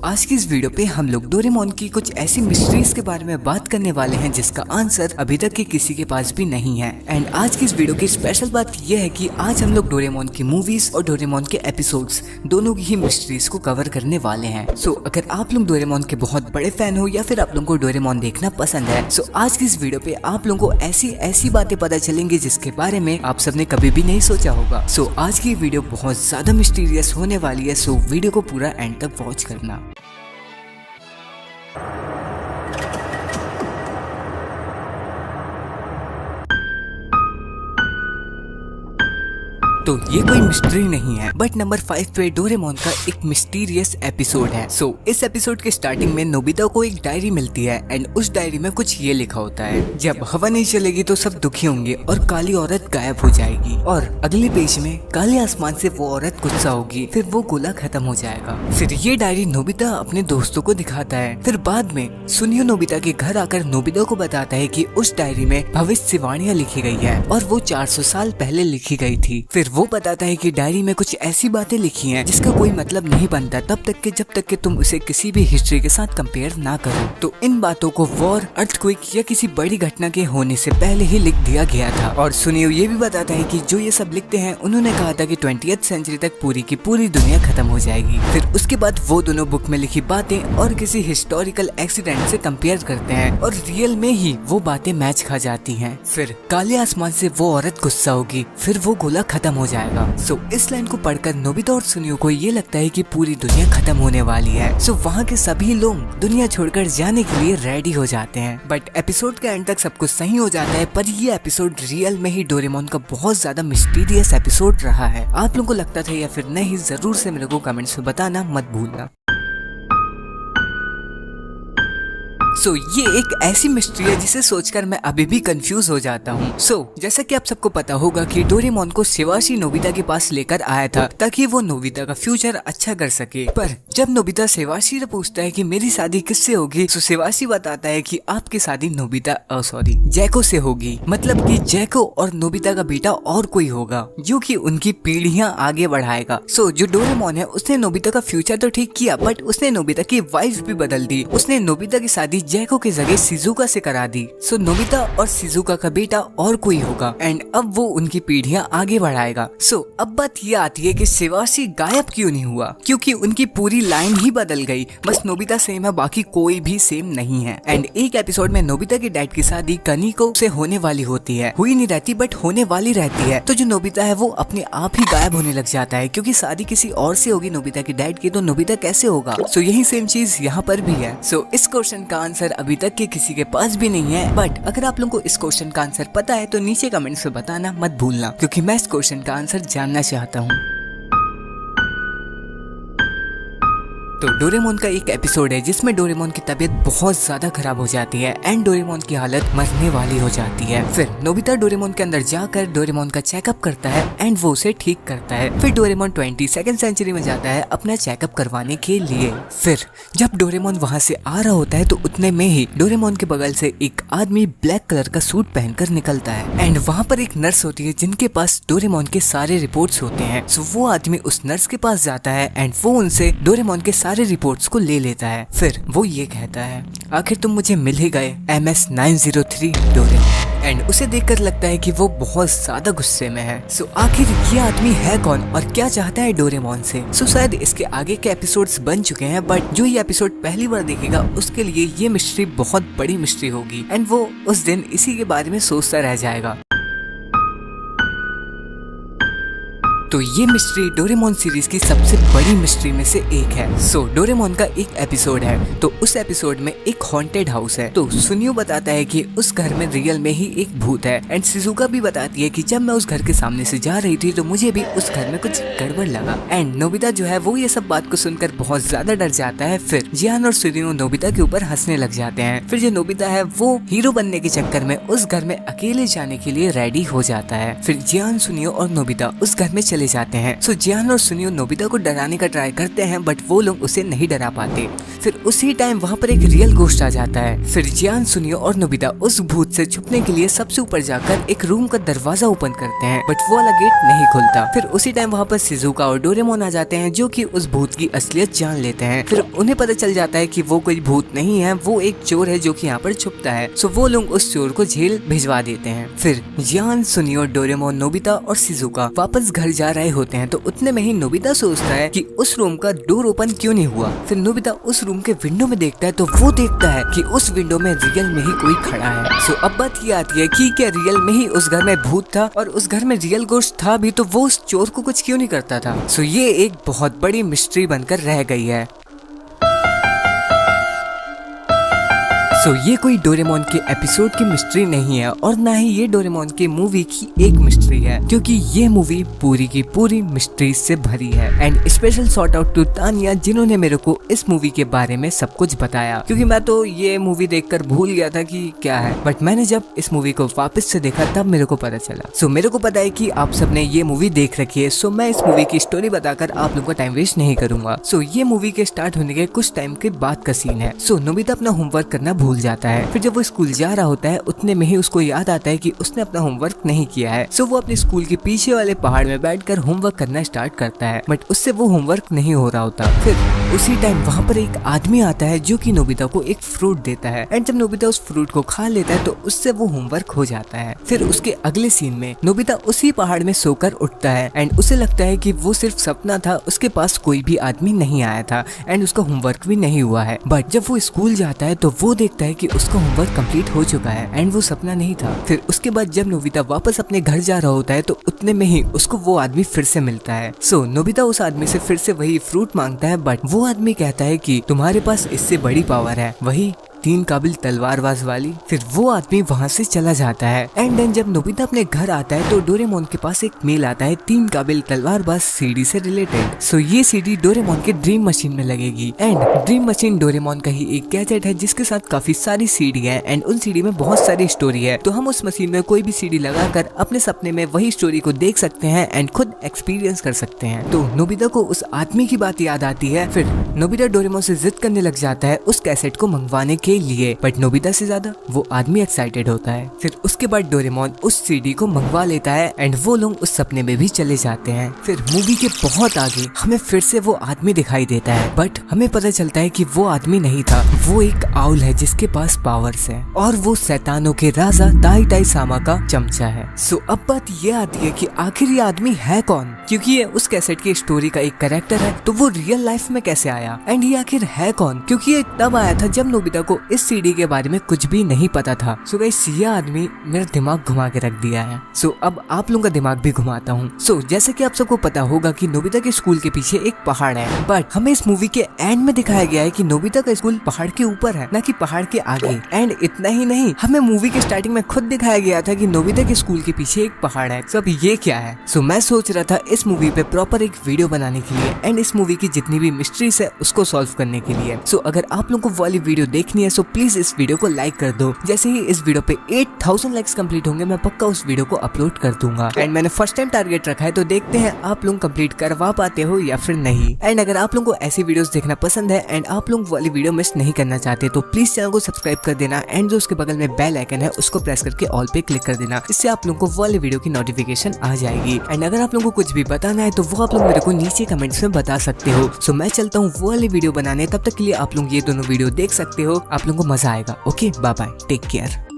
आज की इस वीडियो पे हम लोग डोरेमोन की कुछ ऐसी मिस्ट्रीज के बारे में बात करने वाले हैं जिसका आंसर अभी तक के किसी के पास भी नहीं है। एंड आज की इस वीडियो की स्पेशल बात यह है कि आज हम लोग डोरेमोन की मूवीज और डोरेमोन के एपिसोड्स दोनों की ही मिस्ट्रीज को कवर करने वाले हैं। अगर आप लोग डोरेमोन के बहुत बड़े फैन हो या फिर आप लोगों को डोरेमोन देखना पसंद है, आज की इस वीडियो पे आप लोगों को ऐसी बातें पता चलेंगी जिसके बारे में आप सबने कभी भी नहीं सोचा होगा। आज की वीडियो बहुत ज्यादा मिस्टीरियस होने वाली है। वीडियो को पूरा एंड तक वॉच करना। तो ये कोई मिस्ट्री नहीं है, बट नंबर 5 पे डोरेमोन का एक मिस्टीरियस एपिसोड है। इस एपिसोड के स्टार्टिंग में नोबिता को एक डायरी मिलती है एंड उस डायरी में कुछ ये लिखा होता है, जब हवा नहीं चलेगी तो सब दुखी होंगे और काली औरत गायब हो जाएगी। और अगले पेज में काले आसमान से वो औरत गुस्सा होगी, फिर वो गोला खत्म हो जाएगा। फिर ये डायरी नोबिता अपने दोस्तों को दिखाता है। फिर बाद में सुनियो नोबिता के घर आकर नोबिता को बताता है कि उस डायरी में भविष्यवाणियां लिखी गई है और वो 400 साल पहले लिखी गई थी। फिर वो बताता है कि डायरी में कुछ ऐसी बातें लिखी हैं जिसका कोई मतलब नहीं बनता जब तक कि तुम उसे किसी भी हिस्ट्री के साथ कंपेयर ना करो। तो इन बातों को वॉर, अर्थक्वेक या किसी बड़ी घटना के होने से पहले ही लिख दिया गया था। और सुनियो ये भी बताता है कि जो ये सब लिखते हैं उन्होंने कहा था कि 20th सेंचुरी तक पूरी की पूरी दुनिया खत्म हो जाएगी। फिर उसके बाद वो दोनों बुक में लिखी बातें और किसी हिस्टोरिकल एक्सीडेंट से कंपेयर करते हैं और रियल में ही वो बातें मैच खा जाती हैं। फिर काले आसमान से वो औरत गुस्सा होगी, फिर वो गोला खत्म हो जाएगा। इस लाइन को पढ़कर नोबिता और सुनियो को ये लगता है कि पूरी दुनिया खत्म होने वाली है। वहाँ के सभी लोग दुनिया छोड़कर जाने के लिए रेडी हो जाते हैं। बट एपिसोड के एंड तक सब कुछ सही हो जाता है, पर ये एपिसोड रियल में ही डोरेमोन का बहुत ज्यादा मिस्टीरियस एपिसोड रहा है। आप लोगों को लगता था या फिर नहीं, जरूर से मेरे को कमेंट्स में बताना मत भूलना। ये एक ऐसी मिस्ट्री है जिसे सोचकर मैं अभी भी कंफ्यूज हो जाता हूँ। जैसा कि आप सबको पता होगा कि डोरेमोन को शिवाशी नोबिता के पास लेकर आया था ताकि वो नोबिता का फ्यूचर अच्छा कर सके। पर जब नोबिता शिवाशी से पूछता है कि मेरी शादी किससे होगी, तो शिवाशी बताता है कि आपकी शादी जैको से होगी। मतलब कि जैको और नोबिता का बेटा और कोई होगा जो कि उनकी पीढ़ियां आगे बढ़ाएगा। जो डोरेमोन है उसने नोबिता का फ्यूचर तो ठीक किया, बट उसने नोबिता की वाइफ भी बदल दी। उसने नोबिता की शादी जैको की जगह शिजुका से करा दी। नोबिता और शिजुका का बेटा और कोई होगा एंड अब वो उनकी पीढ़ियां आगे बढ़ाएगा। अब बात ये आती है कि शिवाशी गायब क्यों नहीं हुआ, क्योंकि उनकी पूरी लाइन ही बदल गई। बस नोबिता सेम है, बाकी कोई भी सेम नहीं है। एंड एक एपिसोड में नोबिता के डैड की शादी कनिको से होने वाली होती है, हुई नहीं रहती बट होने वाली रहती है। तो जो नोबिता है वो अपने आप ही गायब होने लग जाता है, क्योंकि शादी किसी और से होगी नोबिता के डैड की, तो नोबिता कैसे होगा। यही सेम चीज यहाँ पर भी है। इस क्वेश्चन का आंसर अभी तक के किसी के पास भी नहीं है। बट अगर आप लोगों को इस क्वेश्चन का आंसर पता है तो नीचे कमेंट्स में बताना मत भूलना, क्योंकि मैं इस क्वेश्चन का आंसर जानना चाहता हूँ। तो डोरेमोन का एक एपिसोड है जिसमें डोरेमोन की तबीयत बहुत ज्यादा खराब हो जाती है एंड डोरेमोन की हालत मरने वाली हो जाती है। फिर नोबिता डोरेमोन के अंदर जाकर डोरेमोन का चेकअप करता है एंड वो उसे ठीक करता है। फिर डोरेमोन 22nd सेंचुरी में जाता है अपना चेकअप करवाने के लिए। फिर जब डोरेमोन वहाँ से आ रहा होता है तो उतने में ही डोरेमोन के बगल से एक आदमी ब्लैक कलर का सूट पहनकर निकलता है एंड वहाँ पर एक नर्स होती है जिनके पास डोरेमोन के सारे रिपोर्ट्स होते हैं। वो आदमी उस नर्स के पास जाता है एंड वो उनसे डोरेमोन के सारे रिपोर्ट्स को ले लेता है। फिर वो ये कहता है, आखिर तुम मुझे मिल ही गए MS-903 डोरेमोन। एंड उसे देखकर लगता है कि वो बहुत ज्यादा गुस्से में है। आखिर ये आदमी है कौन और क्या चाहता है डोरेमोन से। शायद इसके आगे के एपिसोड्स बन चुके हैं, बट जो ये एपिसोड पहली बार देखेगा उसके लिए ये मिस्ट्री बहुत बड़ी मिस्ट्री होगी एंड वो उस दिन इसी के बारे में सोचता रह जाएगा। तो ये मिस्ट्री डोरेमोन सीरीज की सबसे बड़ी मिस्ट्री में से एक है। डोरेमोन का एक एपिसोड है, तो उस एपिसोड में एक हॉन्टेड हाउस है। तो सुनियो बताता है कि उस घर में रियल में ही एक भूत है एंड शिजुका भी बताती है कि जब मैं उस घर के सामने से जा रही थी तो मुझे भी उस घर में कुछ गड़बड़ लगा। एंड नोबिता जो है वो ये सब बात को सुनकर बहुत ज्यादा डर जाता है। फिर जियान और सुनियो नोबिता के ऊपर हंसने लग जाते हैं। फिर जो नोबिता है वो हीरो बनने के चक्कर में उस घर में अकेले जाने के लिए रेडी हो जाता है। फिर जियान, सुनियो और नोबिता उस घर में चले चले जाते हैं। सो जियान और सुनियो नोबिता को डराने का ट्राई करते हैं बट वो लोग उसे नहीं डरा पाते। फिर उसी टाइम वहाँ पर एक रियल घोस्ट आ जाता है। फिर जियान, सुनियो और नोबिता उस भूत से छुपने के लिए सबसे ऊपर जाकर एक रूम का दरवाजा ओपन करते हैं बट वो वाला गेट नहीं खुलता। फिर उसी टाइम वहाँ पर शिजुका और डोरेमोन आ जाते हैं जो कि उस भूत की असलियत जान लेते हैं। फिर उन्हें पता चल जाता है कि वो कोई भूत नहीं है, वो एक चोर है जो कि यहाँ पर छुपता है। सो वो लोग उस चोर को जेल भिजवा देते हैं। फिर जियान, सुनियो, डोरेमोन, नोबिता और शिजुका वापस घर जा रहे होते हैं तो उतने में ही नोबिता सोचता है कि उस रूम का डोर ओपन क्यों नहीं हुआ। फिर नोबिता उस रूम के विंडो में देखता है तो वो देखता है कि उस विंडो में रियल में ही कोई खड़ा है। सो अब बात ये आती है कि क्या रियल में ही उस घर में भूत था और उस घर में रियल घोस्ट था भी तो वो उस चोर को कुछ क्यों नहीं करता था। सो ये एक बहुत बड़ी मिस्ट्री बनकर रह गई है। सो ये कोई डोरेमोन के एपिसोड की मिस्ट्री नहीं है और ना ही ये डोरेमोन की मूवी की एक मिस्ट्री है, क्योंकि ये मूवी पूरी की पूरी मिस्ट्री से भरी है। And special shout out to Tania जिन्होंने मेरे को इस मूवी के बारे में सब कुछ बताया, क्योंकि मैं तो ये मूवी देखकर भूल गया था कि क्या है, बट मैंने जब इस मूवी को वापस से देखा तब मेरे को पता चला। सो मेरे को पता है कि आप सबने ये मूवी देख रखी है, सो मैं इस मूवी की स्टोरी बताकर आप लोगों का टाइम वेस्ट नहीं करूंगा। सो ये मूवी के स्टार्ट होने के कुछ टाइम के बाद का सीन है। सो नोबिता अपना होमवर्क करना भूल जाता है। फिर जब वो स्कूल जा रहा होता है उतने में ही उसको याद आता है कि उसने अपना होमवर्क नहीं किया है। सो वो अपने स्कूल के पीछे वाले पहाड़ में बैठकर होमवर्क करना स्टार्ट करता है बट उससे वो होमवर्क नहीं हो रहा होता। फिर उसी टाइम वहाँ पर एक आदमी आता है जो कि नोबिता को एक फ्रूट देता है एंड जब नोबिता उस फ्रूट को खा लेता है तो उससे वो होमवर्क हो जाता है। फिर उसके अगले सीन में नोबिता उसी पहाड़ में सोकर उठता है एंड उसे लगता है कि वो सिर्फ सपना था, उसके पास कोई भी आदमी नहीं आया था एंड उसका होमवर्क भी नहीं हुआ है। बट जब वो स्कूल जाता है तो वो देखता है कि उसका होमवर्क कंप्लीट हो चुका है एंड वो सपना नहीं था। फिर उसके बाद जब नोबिता वापस अपने घर जा रहा होता है तो उतने में ही उसको वो आदमी फिर से मिलता है। सो नोबिता उस आदमी से फिर से वही फ्रूट मांगता है बट वो आदमी कहता है कि तुम्हारे पास इससे बड़ी पावर है, वही 3 काबिल तलवारबाज वाली। फिर वो आदमी वहाँ से चला जाता है एंड देन जब नोबिता अपने घर आता है तो डोरेमोन के पास एक मेल आता है 3 काबिल तलवारबाज सीडी से रिलेटेड। सो ये सीडी डोरेमोन के ड्रीम मशीन में लगेगी एंड ड्रीम मशीन डोरेमोन का ही एक गैजेट है जिसके साथ काफी सारी सीडी है एंड उन सीडी में बहुत सारी स्टोरी है। तो हम उस मशीन में कोई भी सीडी लगाकर अपने सपने में वही स्टोरी को देख सकते हैं एंड खुद एक्सपीरियंस कर सकते हैं। तो नोबिता को उस आदमी की बात याद आती है। फिर नोबिता डोरेमोन से जिद करने लग जाता है उस कैसेट को मंगवाने के लिए, बट नोबिता से ज्यादा वो आदमी एक्साइटेड होता है। फिर उसके बाद डोरेमोन उस सीडी को मंगवा लेता है एंड वो लोग उस सपने में भी चले जाते हैं। फिर मूवी के बहुत आगे हमें फिर से वो आदमी दिखाई देता है बट हमें पता चलता है कि वो आदमी नहीं था, वो एक आउल है जिसके पास पावर्स है और वो शैतानों के राजा ताई ताई सामा का चमचा है। सो अब बात ये आती है कि आखिर ये आदमी है कौन, क्योंकि ये उस कैसेट की स्टोरी का एक कैरेक्टर है तो वो रियल लाइफ में कैसे आया एंड ये आखिर है कौन, क्योंकि ये तब आया था जब नोबिता को इस सीडी के बारे में कुछ भी नहीं पता था। सो गाइस ये आदमी मेरा दिमाग घुमा के रख दिया है। सो अब आप लोगों का दिमाग भी घुमाता हूँ। सो जैसे कि आप सबको पता होगा कि नोबिता के स्कूल के पीछे एक पहाड़ है बट हमें इस मूवी के एंड में दिखाया गया है कि नोबिता का स्कूल पहाड़ के ऊपर है, ना कि पहाड़ के आगे। एंड इतना ही नहीं, हमें मूवी के स्टार्टिंग में खुद दिखाया गया था कि नोबिता के स्कूल के पीछे एक पहाड़ है। सो अब ये क्या है? सो मैं सोच रहा था इस मूवी पे प्रॉपर एक वीडियो बनाने के लिए एंड इस मूवी की जितनी भी मिस्ट्रीज है उसको सॉल्व करने के लिए। सो अगर आप लोगों को वाली वीडियो देखनी है सो प्लीज इस वीडियो को लाइक कर दो। जैसे ही इस वीडियो पे 8000 लाइक्स कंप्लीट होंगे मैं पक्का उस वीडियो को अपलोड कर दूंगा। एंड मैंने फर्स्ट टाइम टारगेट रखा है तो देखते हैं आप लोग कंप्लीट करवा पाते हो या फिर नहीं। एंड अगर आप लोगों को ऐसी वीडियोस देखना पसंद है एंड आप लोग वाली वीडियो मिस नहीं करना चाहते तो प्लीज चैनल को सब्सक्राइब कर देना एंड जो उसके बगल में बेल आइकन है उसको प्रेस करके ऑल पे क्लिक कर देना, इससे आप लोगों को वाली वीडियो की नोटिफिकेशन आ जाएगी। एंड अगर आप लोगों को कुछ भी बताना है तो वो आप लोग मेरे को नीचे कमेंट्स में बता सकते हो। सो मैं चलता हूँ वो वाली वीडियो बनाने, तब तक के लिए आप लोग ये दोनों वीडियो देख सकते हो, आप लोगों को मजा आएगा। Okay bye bye, take care.